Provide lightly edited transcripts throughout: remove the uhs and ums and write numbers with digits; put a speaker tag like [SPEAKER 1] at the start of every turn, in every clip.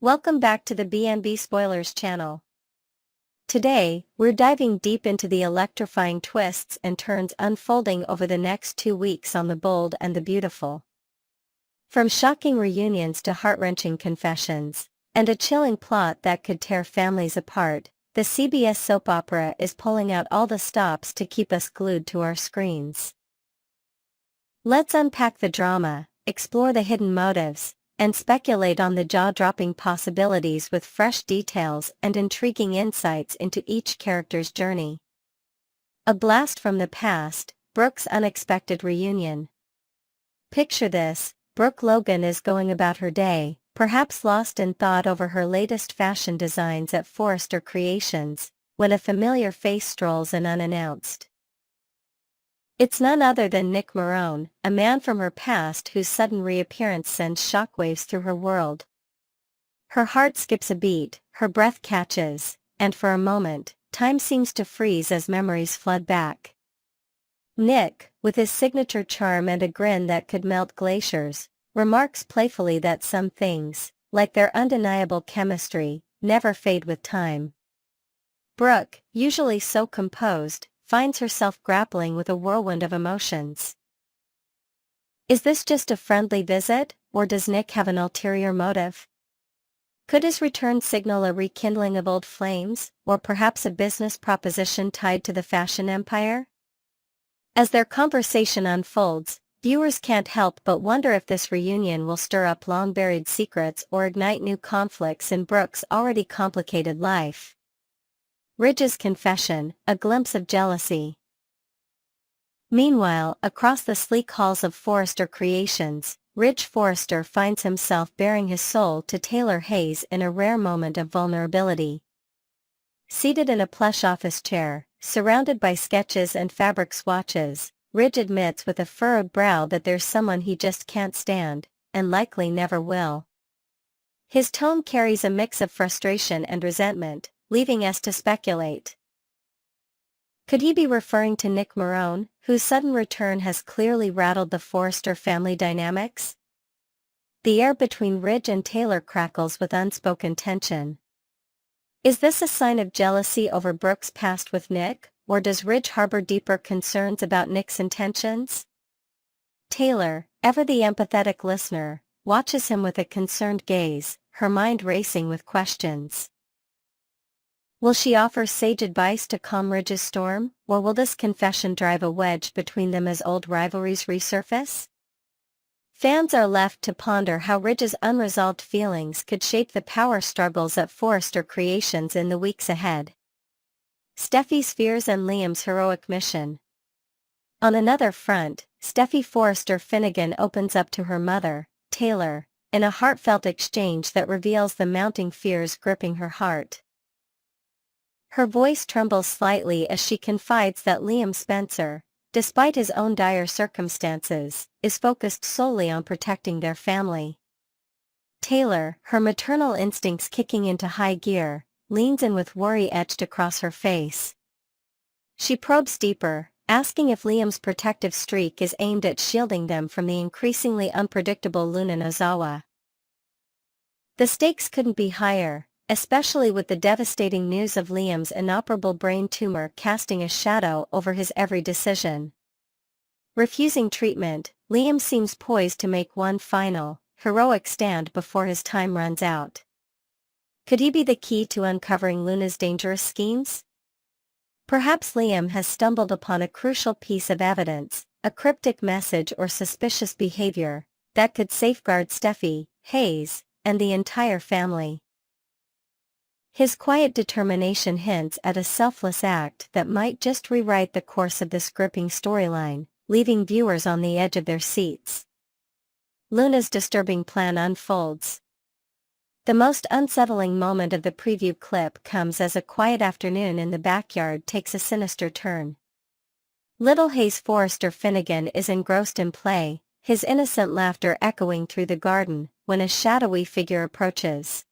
[SPEAKER 1] Welcome back to the B&B Spoilers channel. Today, we're diving deep into the electrifying twists and turns unfolding over the next 2 weeks on The Bold and the Beautiful. From shocking reunions to heart-wrenching confessions, and a chilling plot that could tear families apart, the CBS soap opera is pulling out all the stops to keep us glued to our screens. Let's unpack the drama, explore the hidden motives, and speculate on the jaw-dropping possibilities with fresh details and intriguing insights into each character's journey. A blast from the past, Brooke's unexpected reunion. Picture this, Brooke Logan is going about her day, perhaps lost in thought over her latest fashion designs at Forrester Creations, when a familiar face strolls in unannounced. It's none other than Nick Marone, a man from her past whose sudden reappearance sends shockwaves through her world. Her heart skips a beat, her breath catches, and for a moment, time seems to freeze as memories flood back. Nick, with his signature charm and a grin that could melt glaciers, remarks playfully that some things, like their undeniable chemistry, never fade with time. Brooke, usually so composed, finds herself grappling with a whirlwind of emotions. Is this just a friendly visit, or does Nick have an ulterior motive? Could his return signal a rekindling of old flames, or perhaps a business proposition tied to the fashion empire? As their conversation unfolds, viewers can't help but wonder if this reunion will stir up long-buried secrets or ignite new conflicts in Brooke's already complicated life. Ridge's confession, a glimpse of jealousy. Meanwhile, across the sleek halls of Forrester Creations, Ridge Forrester finds himself baring his soul to Taylor Hayes in a rare moment of vulnerability. Seated in a plush office chair, surrounded by sketches and fabric swatches, Ridge admits with a furrowed brow that there's someone he just can't stand, and likely never will. His tone carries a mix of frustration and resentment, leaving us to speculate. Could he be referring to Nick Marone, whose sudden return has clearly rattled the Forrester family dynamics? The air between Ridge and Taylor crackles with unspoken tension. Is this a sign of jealousy over Brooke's past with Nick, or does Ridge harbor deeper concerns about Nick's intentions? Taylor, ever the empathetic listener, watches him with a concerned gaze, her mind racing with questions. Will she offer sage advice to calm Ridge's storm, or will this confession drive a wedge between them as old rivalries resurface? Fans are left to ponder how Ridge's unresolved feelings could shape the power struggles at Forrester Creations in the weeks ahead. Steffy's fears and Liam's heroic mission. On another front, Steffy Forrester Finnegan opens up to her mother, Taylor, in a heartfelt exchange that reveals the mounting fears gripping her heart. Her voice trembles slightly as she confides that Liam Spencer, despite his own dire circumstances, is focused solely on protecting their family. Taylor, her maternal instincts kicking into high gear, leans in with worry etched across her face. She probes deeper, asking if Liam's protective streak is aimed at shielding them from the increasingly unpredictable Luna Nozawa. The stakes couldn't be higher, especially with the devastating news of Liam's inoperable brain tumor casting a shadow over his every decision. Refusing treatment, Liam seems poised to make one final, heroic stand before his time runs out. Could he be the key to uncovering Luna's dangerous schemes? Perhaps Liam has stumbled upon a crucial piece of evidence, a cryptic message or suspicious behavior, that could safeguard Steffy, Hayes, and the entire family. His quiet determination hints at a selfless act that might just rewrite the course of this gripping storyline, leaving viewers on the edge of their seats. Luna's disturbing plan unfolds. The most unsettling moment of the preview clip comes as a quiet afternoon in the backyard takes a sinister turn. Little Hayes Forrester Finnegan is engrossed in play, his innocent laughter echoing through the garden, when a shadowy figure approaches.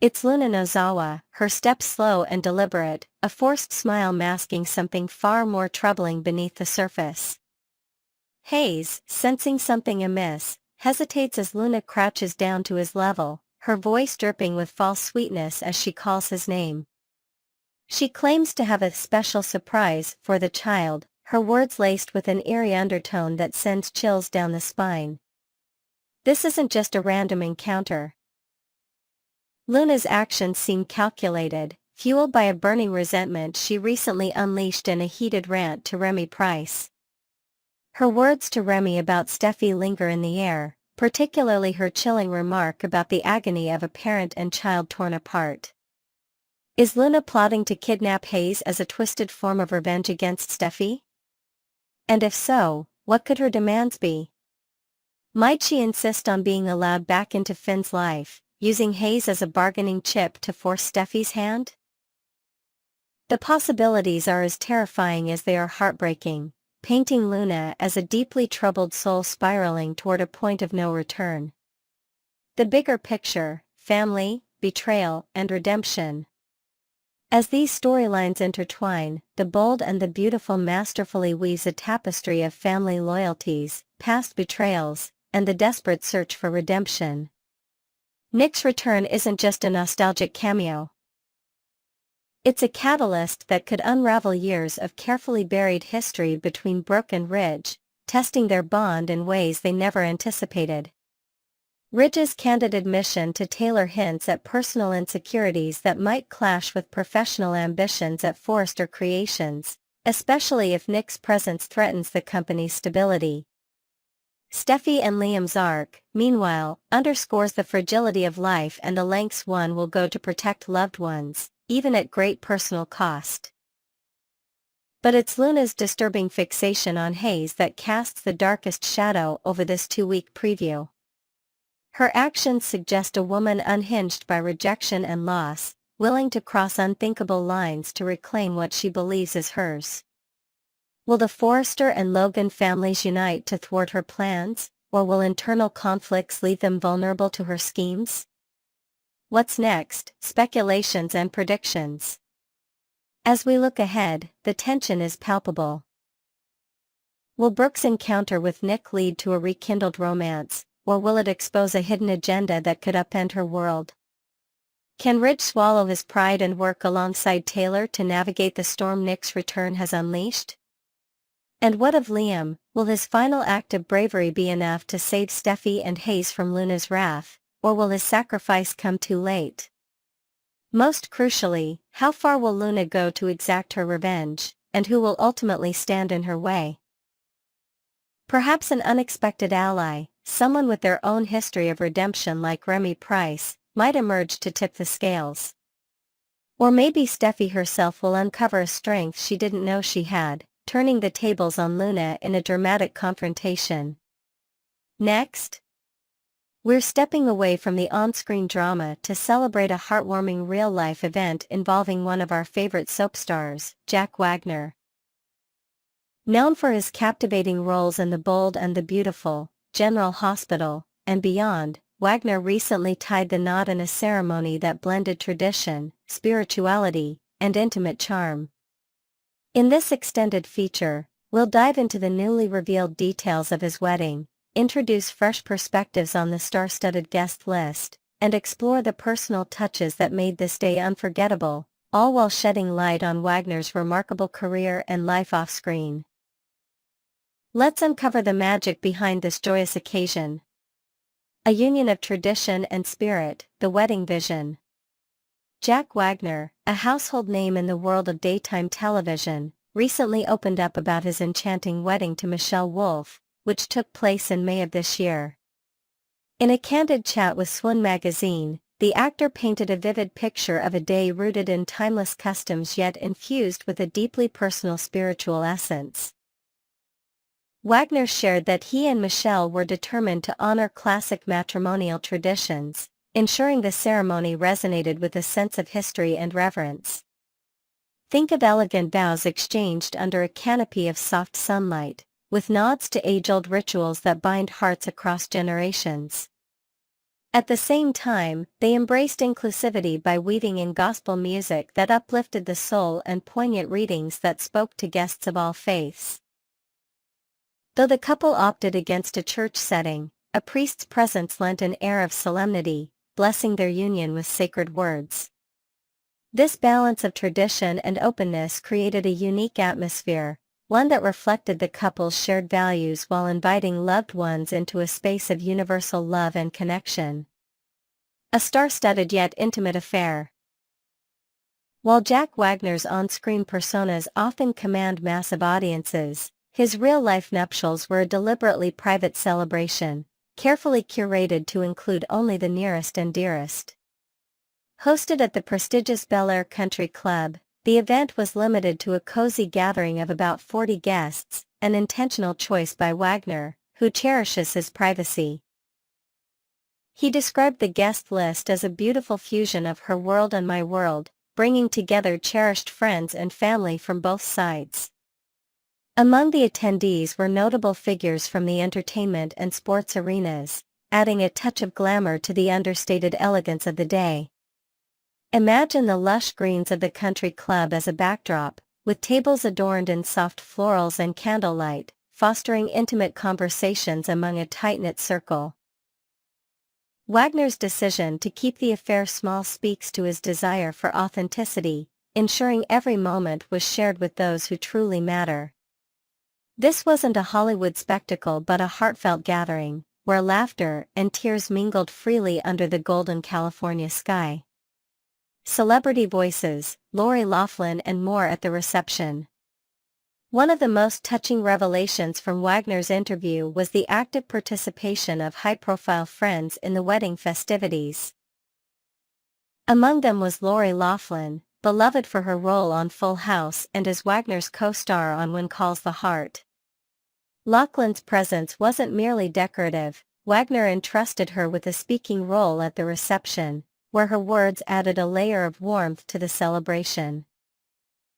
[SPEAKER 1] It's Luna Nozawa, her steps slow and deliberate, a forced smile masking something far more troubling beneath the surface. Hayes, sensing something amiss, hesitates as Luna crouches down to his level, her voice dripping with false sweetness as she calls his name. She claims to have a special surprise for the child, her words laced with an eerie undertone that sends chills down the spine. This isn't just a random encounter. Luna's actions seem calculated, fueled by a burning resentment she recently unleashed in a heated rant to Remy Price. Her words to Remy about Steffi linger in the air, particularly her chilling remark about the agony of a parent and child torn apart. Is Luna plotting to kidnap Hayes as a twisted form of revenge against Steffi? And if so, what could her demands be? Might she insist on being allowed back into Finn's life, using Hayes as a bargaining chip to force Steffi's hand? The possibilities are as terrifying as they are heartbreaking, painting Luna as a deeply troubled soul spiraling toward a point of no return. The bigger picture, family, betrayal, and redemption. As these storylines intertwine, the bold and the beautiful masterfully weaves a tapestry of family loyalties, past betrayals, and the desperate search for redemption. Nick's return isn't just a nostalgic cameo. It's a catalyst that could unravel years of carefully buried history between Brooke and Ridge, testing their bond in ways they never anticipated. Ridge's candid admission to Taylor hints at personal insecurities that might clash with professional ambitions at Forrester Creations, especially if Nick's presence threatens the company's stability. Steffi and Liam's arc, meanwhile, underscores the fragility of life and the lengths one will go to protect loved ones, even at great personal cost. But it's Luna's disturbing fixation on Hayes that casts the darkest shadow over this 2-week preview. Her actions suggest a woman unhinged by rejection and loss, willing to cross unthinkable lines to reclaim what she believes is hers. Will the Forrester and Logan families unite to thwart her plans, or will internal conflicts leave them vulnerable to her schemes? What's next? Speculations and predictions. As we look ahead, the tension is palpable. Will Brooke's encounter with Nick lead to a rekindled romance, or will it expose a hidden agenda that could upend her world? Can Ridge swallow his pride and work alongside Taylor to navigate the storm Nick's return has unleashed? And what of Liam? Will his final act of bravery be enough to save Steffi and Hayes from Luna's wrath, or will his sacrifice come too late? Most crucially, how far will Luna go to exact her revenge, and who will ultimately stand in her way? Perhaps an unexpected ally, someone with their own history of redemption like Remy Price, might emerge to tip the scales. Or maybe Steffi herself will uncover a strength she didn't know she had, turning the tables on Luna in a dramatic confrontation. Next, we're stepping away from the on-screen drama to celebrate a heartwarming real-life event involving one of our favorite soap stars, Jack Wagner. Known for his captivating roles in The Bold and the Beautiful, General Hospital, and beyond, Wagner recently tied the knot in a ceremony that blended tradition, spirituality, and intimate charm. In this extended feature, we'll dive into the newly revealed details of his wedding, introduce fresh perspectives on the star-studded guest list, and explore the personal touches that made this day unforgettable, all while shedding light on Wagner's remarkable career and life off-screen. Let's uncover the magic behind this joyous occasion. A union of tradition and spirit, the wedding vision. Jack Wagner, a household name in the world of daytime television, recently opened up about his enchanting wedding to Michelle Wolf, which took place in May of this year. In a candid chat with Swan magazine, the actor painted a vivid picture of a day rooted in timeless customs yet infused with a deeply personal spiritual essence. Wagner shared that he and Michelle were determined to honor classic matrimonial traditions, ensuring the ceremony resonated with a sense of history and reverence. Think of elegant vows exchanged under a canopy of soft sunlight, with nods to age-old rituals that bind hearts across generations. At the same time, they embraced inclusivity by weaving in gospel music that uplifted the soul and poignant readings that spoke to guests of all faiths. Though the couple opted against a church setting, a priest's presence lent an air of solemnity, blessing their union with sacred words. This balance of tradition and openness created a unique atmosphere, one that reflected the couple's shared values while inviting loved ones into a space of universal love and connection. A star-studded yet intimate affair. While Jack Wagner's on-screen personas often command massive audiences, his real-life nuptials were a deliberately private celebration, carefully curated to include only the nearest and dearest. Hosted at the prestigious Bel Air Country Club, the event was limited to a cozy gathering of about 40 guests, an intentional choice by Wagner, who cherishes his privacy. He described the guest list as a beautiful fusion of her world and my world, bringing together cherished friends and family from both sides. Among the attendees were notable figures from the entertainment and sports arenas, adding a touch of glamour to the understated elegance of the day. Imagine the lush greens of the country club as a backdrop, with tables adorned in soft florals and candlelight, fostering intimate conversations among a tight-knit circle. Wagner's decision to keep the affair small speaks to his desire for authenticity, ensuring every moment was shared with those who truly matter. This wasn't a Hollywood spectacle but a heartfelt gathering, where laughter and tears mingled freely under the golden California sky. Celebrity voices, Lori Loughlin and more at the reception. One of the most touching revelations from Wagner's interview was the active participation of high-profile friends in the wedding festivities. Among them was Lori Loughlin, beloved for her role on Full House and as Wagner's co-star on When Calls the Heart. Loughlin's presence wasn't merely decorative. Wagner entrusted her with a speaking role at the reception, where her words added a layer of warmth to the celebration.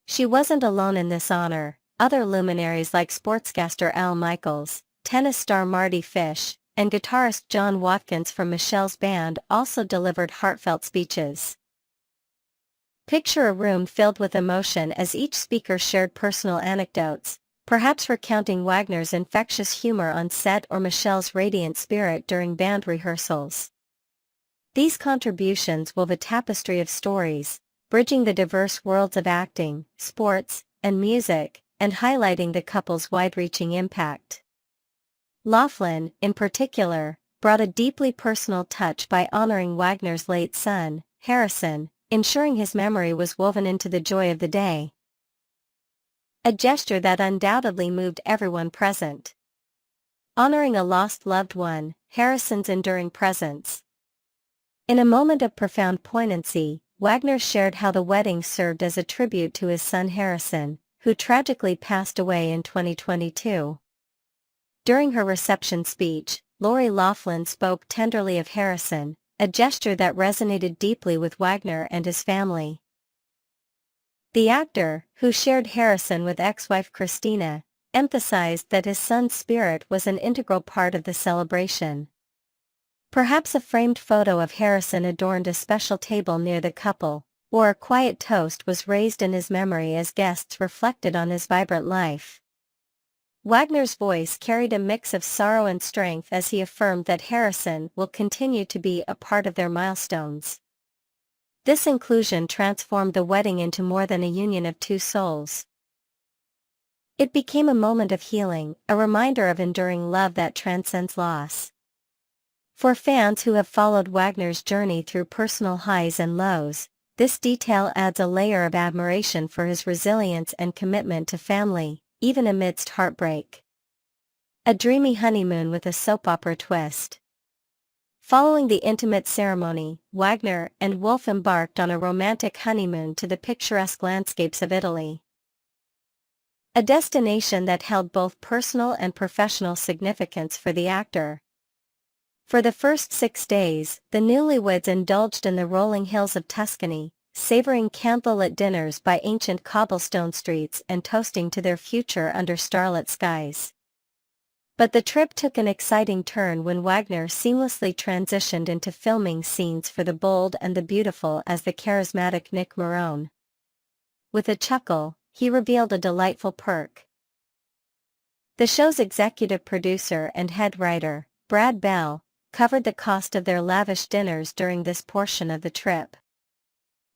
[SPEAKER 1] She wasn't alone in this honor. Other luminaries like sportscaster Al Michaels, tennis star Marty Fish, and guitarist John Watkins from Michelle's band also delivered heartfelt speeches. Picture a room filled with emotion as each speaker shared personal anecdotes, perhaps recounting Wagner's infectious humor on set or Michelle's radiant spirit during band rehearsals. These contributions wove a tapestry of stories, bridging the diverse worlds of acting, sports, and music, and highlighting the couple's wide-reaching impact. Loughlin, in particular, brought a deeply personal touch by honoring Wagner's late son, Harrison, ensuring his memory was woven into the joy of the day. A gesture that undoubtedly moved everyone present. Honoring a lost loved one, Harrison's enduring presence. In a moment of profound poignancy, Wagner shared how the wedding served as a tribute to his son Harrison, who tragically passed away in 2022. During her reception speech, Lori Loughlin spoke tenderly of Harrison, a gesture that resonated deeply with Wagner and his family. The actor, who shared Harrison with ex-wife Christina, emphasized that his son's spirit was an integral part of the celebration. Perhaps a framed photo of Harrison adorned a special table near the couple, or a quiet toast was raised in his memory as guests reflected on his vibrant life. Wagner's voice carried a mix of sorrow and strength as he affirmed that Harrison will continue to be a part of their milestones. This inclusion transformed the wedding into more than a union of two souls. It became a moment of healing, a reminder of enduring love that transcends loss. For fans who have followed Wagner's journey through personal highs and lows, this detail adds a layer of admiration for his resilience and commitment to family, even amidst heartbreak. A dreamy honeymoon with a soap opera twist. Following the intimate ceremony, Wagner and Wolf embarked on a romantic honeymoon to the picturesque landscapes of Italy. A destination that held both personal and professional significance for the actor. For the first 6 days, the newlyweds indulged in the rolling hills of Tuscany, savoring candlelit dinners by ancient cobblestone streets and toasting to their future under starlit skies. But the trip took an exciting turn when Wagner seamlessly transitioned into filming scenes for The Bold and the Beautiful as the charismatic Nick Morone. With a chuckle, he revealed a delightful perk. The show's executive producer and head writer, Brad Bell, covered the cost of their lavish dinners during this portion of the trip.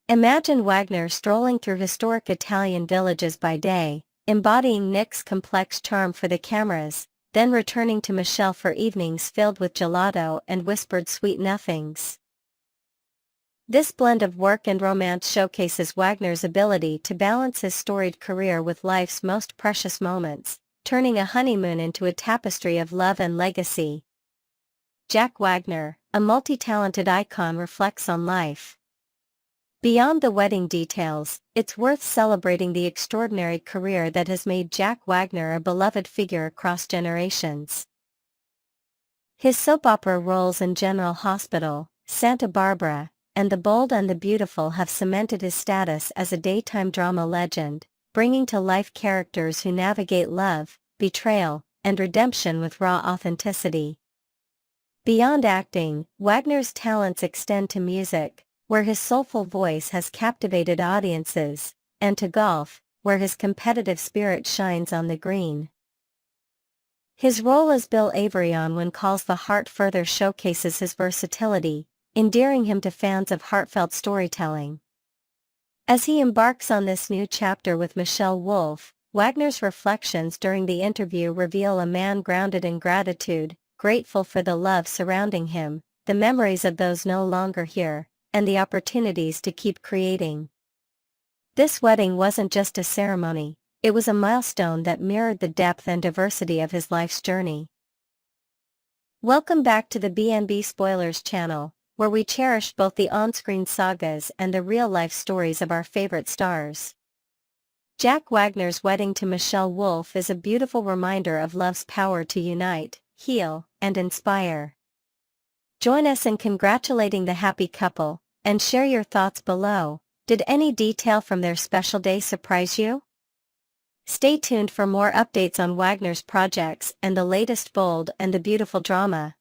[SPEAKER 1] Imagine Wagner strolling through historic Italian villages by day, embodying Nick's complex charm for the cameras, then returning to Michelle for evenings filled with gelato and whispered sweet nothings. This blend of work and romance showcases Wagner's ability to balance his storied career with life's most precious moments, turning a honeymoon into a tapestry of love and legacy. Jack Wagner, a multi-talented icon, reflects on life. Beyond the wedding details, it's worth celebrating the extraordinary career that has made Jack Wagner a beloved figure across generations. His soap opera roles in General Hospital, Santa Barbara, and The Bold and the Beautiful have cemented his status as a daytime drama legend, bringing to life characters who navigate love, betrayal, and redemption with raw authenticity. Beyond acting, Wagner's talents extend to music, where his soulful voice has captivated audiences, and to golf, where his competitive spirit shines on the green. His role as Bill Avery on When Calls the Heart further showcases his versatility, endearing him to fans of heartfelt storytelling. As he embarks on this new chapter with Michelle Wolf, Wagner's reflections during the interview reveal a man grounded in gratitude, grateful for the love surrounding him, the memories of those no longer here, and the opportunities to keep creating. This wedding wasn't just a ceremony, it was a milestone that mirrored the depth and diversity of his life's journey. Welcome back to the B&B Spoilers channel, where we cherish both the on-screen sagas and the real-life stories of our favorite stars. Jack Wagner's wedding to Michelle Wolf is a beautiful reminder of love's power to unite, heal, and inspire. Join us in congratulating the happy couple, and share your thoughts below. Did any detail from their special day surprise you? Stay tuned for more updates on Wagner's projects and the latest Bold and the Beautiful drama.